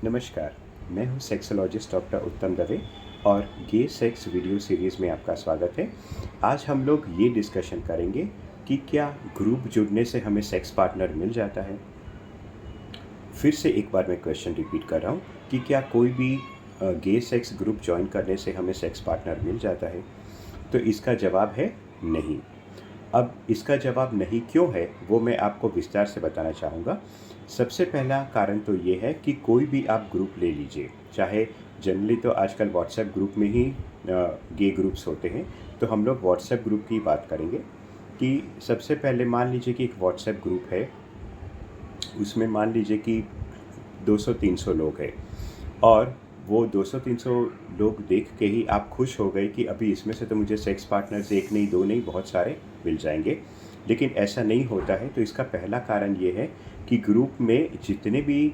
नमस्कार, मैं हूं सेक्सोलॉजिस्ट डॉक्टर उत्तम दवे और गे सेक्स वीडियो सीरीज़ में आपका स्वागत है। आज हम लोग ये डिस्कशन करेंगे कि क्या ग्रुप जुड़ने से हमें सेक्स पार्टनर मिल जाता है। फिर से एक बार मैं क्वेश्चन रिपीट कर रहा हूँ कि क्या कोई भी गे सेक्स ग्रुप ज्वाइन करने से हमें सेक्स पार्टनर मिल जाता है। तो इसका जवाब है नहीं। अब इसका जवाब नहीं क्यों है वो मैं आपको विस्तार से बताना चाहूँगा। सबसे पहला कारण तो ये है कि कोई भी आप ग्रुप ले लीजिए, चाहे जनरली तो आजकल व्हाट्सएप ग्रुप में ही गे ग्रुप्स होते हैं, तो हम लोग व्हाट्सएप ग्रुप की बात करेंगे कि सबसे पहले मान लीजिए कि एक व्हाट्सएप ग्रुप है, उसमें मान लीजिए कि 200-300 लोग हैं और वो 200-300 लोग देख के ही आप खुश हो गए कि अभी इसमें से तो मुझे सेक्स पार्टनर्स एक नहीं, दो नहीं, बहुत सारे मिल जाएंगे। लेकिन ऐसा नहीं होता है। तो इसका पहला कारण ये है कि ग्रुप में जितने भी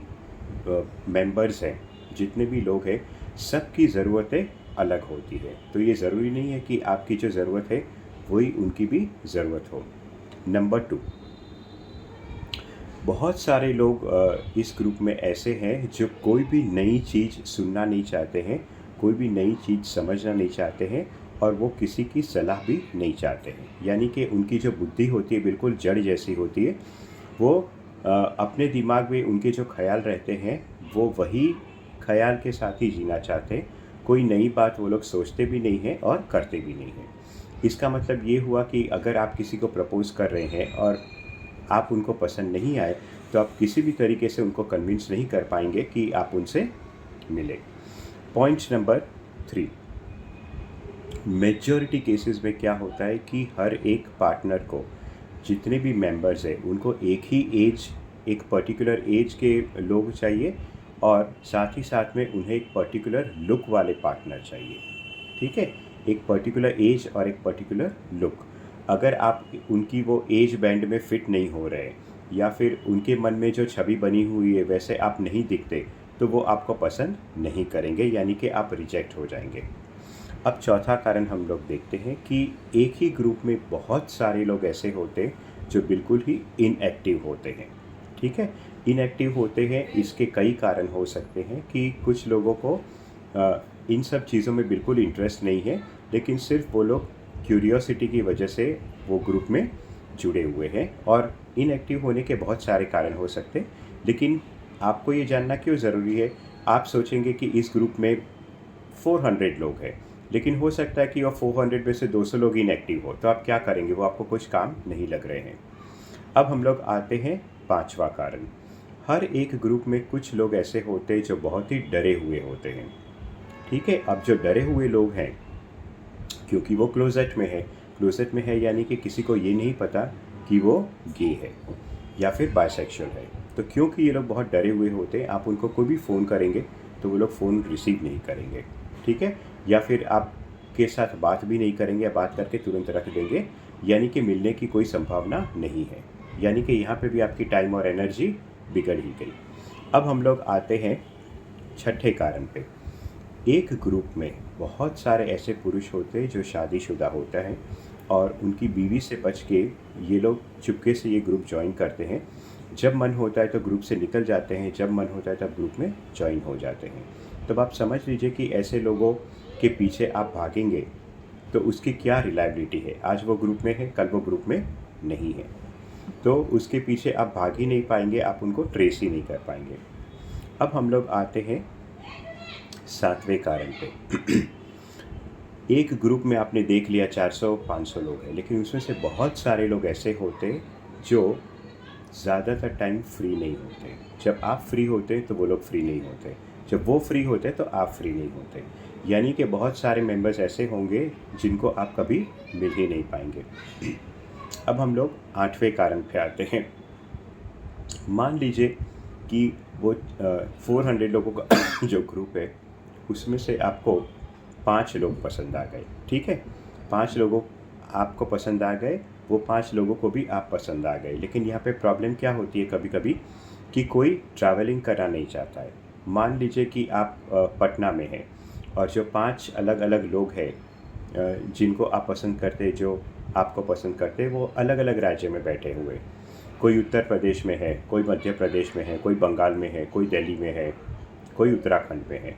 मेंबर्स हैं, जितने भी लोग हैं, सबकी ज़रूरतें अलग होती है। तो ये ज़रूरी नहीं है कि आपकी जो ज़रूरत है वही उनकी भी ज़रूरत हो। नंबर 2, बहुत सारे लोग इस ग्रुप में ऐसे हैं जो कोई भी नई चीज़ सुनना नहीं चाहते हैं, कोई भी नई चीज़ समझना नहीं चाहते हैं और वो किसी की सलाह भी नहीं चाहते हैं। यानी कि उनकी जो बुद्धि होती है बिल्कुल जड़ जैसी होती है। वो अपने दिमाग में उनके जो ख्याल रहते हैं वो वही ख्याल के साथ ही जीना चाहते हैं। कोई नई बात वो लोग सोचते भी नहीं हैं और करते भी नहीं हैं। इसका मतलब ये हुआ कि अगर आप किसी को प्रपोज़ कर रहे हैं और आप उनको पसंद नहीं आए, तो आप किसी भी तरीके से उनको कन्विंस नहीं कर पाएंगे कि आप उनसे मिले। पॉइंट नंबर 3, मेजॉरिटी केसेस में क्या होता है कि हर एक पार्टनर को, जितने भी मेंबर्स हैं, उनको एक ही एज, एक पर्टिकुलर एज के लोग चाहिए और साथ ही साथ में उन्हें एक पर्टिकुलर लुक वाले पार्टनर चाहिए। ठीक है, एक पर्टिकुलर एज और एक पर्टिकुलर लुक। अगर आप उनकी वो एज बैंड में फिट नहीं हो रहे या फिर उनके मन में जो छवि बनी हुई है वैसे आप नहीं दिखते, तो वो आपको पसंद नहीं करेंगे, यानी कि आप रिजेक्ट हो जाएंगे। अब चौथा कारण हम लोग देखते हैं कि एक ही ग्रुप में बहुत सारे लोग ऐसे होते हैं जो बिल्कुल ही इनएक्टिव होते हैं। ठीक है, इनएक्टिव होते हैं, इसके कई कारण हो सकते हैं कि कुछ लोगों को इन सब चीज़ों में बिल्कुल इंटरेस्ट नहीं है, लेकिन सिर्फ वो लोग क्यूरियोसिटी की वजह से वो ग्रुप में जुड़े हुए हैं। और इनएक्टिव होने के बहुत सारे कारण हो सकते हैं, लेकिन आपको ये जानना क्यों ज़रूरी है। आप सोचेंगे कि इस ग्रुप में 400 लोग हैं, लेकिन हो सकता है कि वो 400 में से 200 लोग इनएक्टिव हो, तो आप क्या करेंगे, वो आपको कुछ काम नहीं लग रहे हैं। अब हम लोग आते हैं पांचवा कारण। हर एक ग्रुप में कुछ लोग ऐसे होते हैं जो बहुत ही डरे हुए होते हैं। ठीक है, अब जो डरे हुए लोग हैं, क्योंकि वो क्लोजेट में है यानी कि किसी को ये नहीं पता कि वो गे है या फिर बायसेक्सुअल है। तो क्योंकि ये लोग बहुत डरे हुए होते हैं, आप उनको कोई भी फ़ोन करेंगे तो वो लोग फ़ोन रिसीव नहीं करेंगे। ठीक है, या फिर आपके साथ बात भी नहीं करेंगे या बात करके तुरंत रख देंगे, यानी कि मिलने की कोई संभावना नहीं है। यानी कि यहाँ पे भी आपकी टाइम और एनर्जी बिगड़ ही गई। अब हम लोग आते हैं छठे कारण पे। एक ग्रुप में बहुत सारे ऐसे पुरुष होते हैं जो शादीशुदा होता है और उनकी बीवी से बच के ये लोग चुपके से ये ग्रुप ज्वाइन करते हैं। जब मन होता है तो ग्रुप से निकल जाते हैं, जब मन होता है तब ग्रुप में ज्वाइन हो जाते हैं। तब आप समझ लीजिए कि ऐसे लोगों के पीछे आप भागेंगे तो उसकी क्या रिलायबिलिटी है। आज वो ग्रुप में है, कल वो ग्रुप में नहीं है, तो उसके पीछे आप भाग ही नहीं पाएंगे, आप उनको ट्रेस ही नहीं कर पाएंगे। अब हम लोग आते हैं सातवें कारण पे। एक ग्रुप में आपने देख लिया 400-500 लोग हैं, लेकिन उसमें से बहुत सारे लोग ऐसे होते जो ज़्यादातर टाइम फ्री नहीं होते। जब आप फ्री होते तो वो लोग फ्री नहीं होते, जब वो फ्री होते तो आप फ्री नहीं होते। यानी कि बहुत सारे मेंबर्स ऐसे होंगे जिनको आप कभी मिल ही नहीं पाएंगे। अब हम लोग आठवें कारण पे आते हैं। मान लीजिए कि वो 400 लोगों का जो ग्रुप है उसमें से आपको 5 लोग पसंद आ गए। ठीक है, 5 लोगों आपको पसंद आ गए, वो 5 लोगों को भी आप पसंद आ गए। लेकिन यहाँ पे प्रॉब्लम क्या होती है कभी कभी कि कोई ट्रैवलिंग करना नहीं चाहता है। मान लीजिए कि आप पटना में हैं और जो 5 अलग अलग लोग हैं जिनको आप पसंद करते, जो आपको पसंद करते, वो अलग अलग राज्य में बैठे हुए। कोई उत्तर प्रदेश में है, कोई मध्य प्रदेश में है, कोई बंगाल में है, कोई दिल्ली में है, कोई उत्तराखंड में है।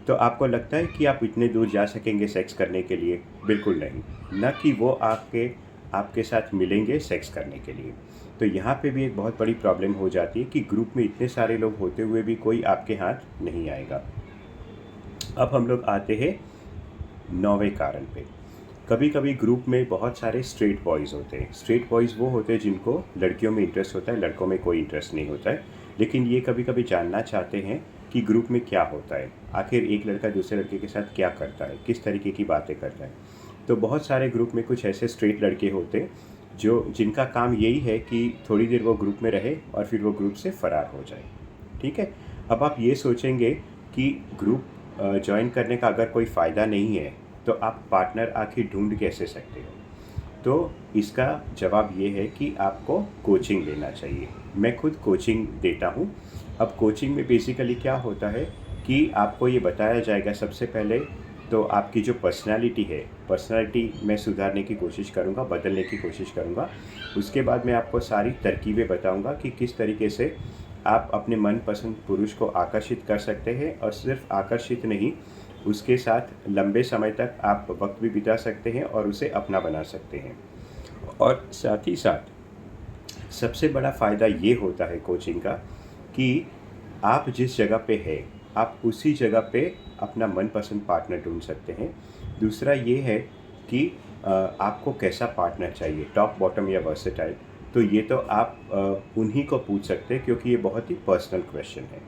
तो आपको लगता है कि आप इतने दूर जा सकेंगे सेक्स करने के लिए? बिल्कुल नहीं। ना कि वो आपके साथ मिलेंगे सेक्स करने के लिए। तो यहाँ पे भी एक बहुत बड़ी प्रॉब्लम हो जाती है कि ग्रुप में इतने सारे लोग होते हुए भी कोई आपके हाथ नहीं आएगा। अब हम लोग आते हैं 9वें कारण पे। कभी कभी ग्रुप में बहुत सारे स्ट्रेट बॉयज़ होते हैं। स्ट्रेट बॉयज़ वो होते हैं जिनको लड़कियों में इंटरेस्ट होता है, लड़कों में कोई इंटरेस्ट नहीं होता है, लेकिन ये कभी कभी जानना चाहते हैं कि ग्रुप में क्या होता है, आखिर एक लड़का दूसरे लड़के के साथ क्या करता है, किस तरीके की बातें करता है। तो बहुत सारे ग्रुप में कुछ ऐसे स्ट्रेट लड़के होते हैं जिनका काम यही है कि थोड़ी देर वो ग्रुप में रहे और फिर वो ग्रुप से फ़रार हो जाए। ठीक है। अब आप ये सोचेंगे कि ग्रुप ज्वाइन करने का अगर कोई फ़ायदा नहीं है तो आप पार्टनर आखिर ढूंढ कैसे सकते हो? तो इसका जवाब ये है कि आपको कोचिंग लेना चाहिए। मैं खुद कोचिंग देता हूँ। अब कोचिंग में बेसिकली क्या होता है कि आपको ये बताया जाएगा, सबसे पहले तो आपकी जो पर्सनालिटी मैं सुधारने की कोशिश करूँगा, बदलने की कोशिश करूँगा। उसके बाद मैं आपको सारी तरकीबें बताऊँगा कि किस तरीके से आप अपने मनपसंद पुरुष को आकर्षित कर सकते हैं, और सिर्फ आकर्षित नहीं, उसके साथ लंबे समय तक आप वक्त भी बिता सकते हैं और उसे अपना बना सकते हैं। और साथ ही साथ सबसे बड़ा फ़ायदा ये होता है कोचिंग का कि आप जिस जगह पे है आप उसी जगह पे अपना मनपसंद पार्टनर ढूंढ सकते हैं। दूसरा ये है कि आपको कैसा पार्टनर चाहिए, टॉप बॉटम या वर्सेटाइल, तो ये तो आप उन्हीं को पूछ सकते हैं, क्योंकि ये बहुत ही पर्सनल क्वेश्चन है।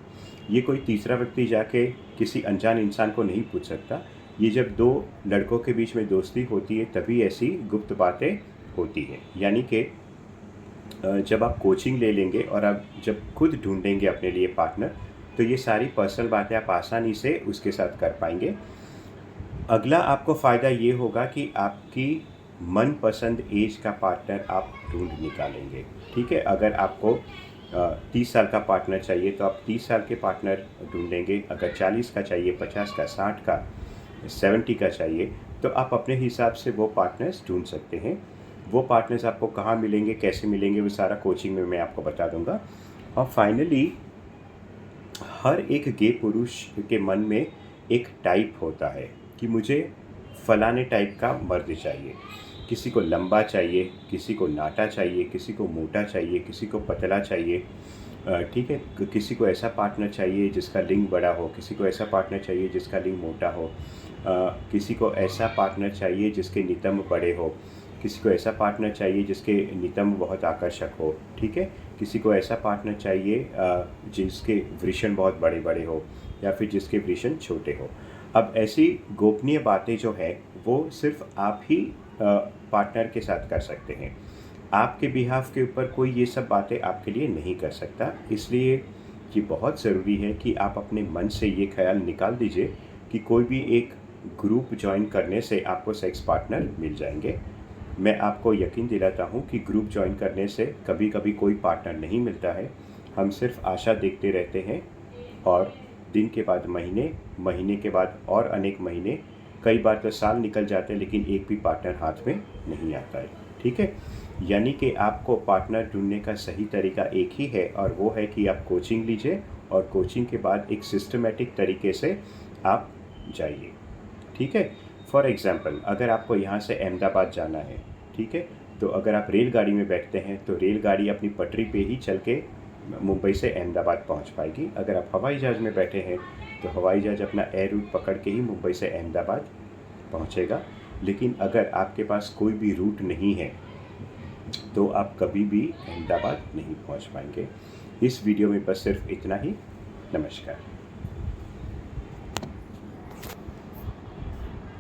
ये कोई तीसरा व्यक्ति जाके किसी अनजान इंसान को नहीं पूछ सकता। ये जब दो लड़कों के बीच में दोस्ती होती है तभी ऐसी गुप्त बातें होती हैं। यानी कि जब आप कोचिंग ले लेंगे और आप जब खुद ढूंढेंगे अपने लिए पार्टनर, तो ये सारी पर्सनल बातें आप आसानी से उसके साथ कर पाएंगे। अगला आपको फ़ायदा ये होगा कि आपकी मनपसंद एज का पार्टनर आप ढूंढ निकालेंगे। ठीक है। अगर आपको 30 साल का पार्टनर चाहिए तो आप 30 साल के पार्टनर ढूंढेंगे। अगर 40 का चाहिए, 50 का, 60 का, 70 का चाहिए, तो आप अपने हिसाब से वो पार्टनर्स ढूंढ सकते हैं। वो पार्टनर्स आपको कहाँ मिलेंगे, कैसे मिलेंगे, वो सारा कोचिंग में मैं आपको बता दूंगा। और फाइनली हर एक गे पुरुष के मन में एक टाइप होता है कि मुझे फलाने टाइप का मर्द चाहिए। किसी को लंबा चाहिए, किसी को नाटा चाहिए, किसी को मोटा चाहिए, किसी को पतला चाहिए। ठीक है। किसी को ऐसा पार्टनर चाहिए जिसका लिंग बड़ा हो, किसी को ऐसा पार्टनर चाहिए जिसका लिंग मोटा हो, किसी को ऐसा पार्टनर चाहिए जिसके नितंब बड़े हो, किसी को ऐसा पार्टनर चाहिए जिसके नितंब बहुत आकर्षक हो। ठीक है। किसी को ऐसा पार्टनर चाहिए जिसके वृषण बहुत बड़े बड़े हो, या फिर जिसके वृषण छोटे हो। अब ऐसी गोपनीय बातें जो है वो सिर्फ आप ही पार्टनर के साथ कर सकते हैं। आपके बिहाफ के ऊपर कोई ये सब बातें आपके लिए नहीं कर सकता। इसलिए ये बहुत ज़रूरी है कि आप अपने मन से ये ख्याल निकाल दीजिए कि कोई भी एक ग्रुप ज्वाइन करने से आपको सेक्स पार्टनर मिल जाएंगे। मैं आपको यकीन दिलाता हूँ कि ग्रुप ज्वाइन करने से कभी कभी कोई पार्टनर नहीं मिलता है। हम सिर्फ आशा देखते रहते हैं, और दिन के बाद महीने, महीने के बाद और अनेक महीने, कई बार तो साल निकल जाते हैं, लेकिन एक भी पार्टनर हाथ में नहीं आता है। ठीक है। यानी कि आपको पार्टनर ढूंढने का सही तरीका एक ही है, और वो है कि आप कोचिंग लीजिए, और कोचिंग के बाद एक सिस्टमेटिक तरीके से आप जाइए। ठीक है। फॉर एग्ज़ाम्पल, अगर आपको यहाँ से अहमदाबाद जाना है, ठीक है, तो अगर आप रेलगाड़ी में बैठते हैं तो रेलगाड़ी अपनी पटरी पे ही चल के मुंबई से अहमदाबाद पहुँच पाएगी। अगर आप हवाई जहाज़ में बैठे हैं तो हवाई जहाज़ अपना एयर रूट पकड़ के ही मुंबई से अहमदाबाद पहुँचेगा। लेकिन अगर आपके पास कोई भी रूट नहीं है तो आप कभी भी अहमदाबाद नहीं पहुँच पाएंगे। इस वीडियो में बस सिर्फ इतना ही। नमस्कार।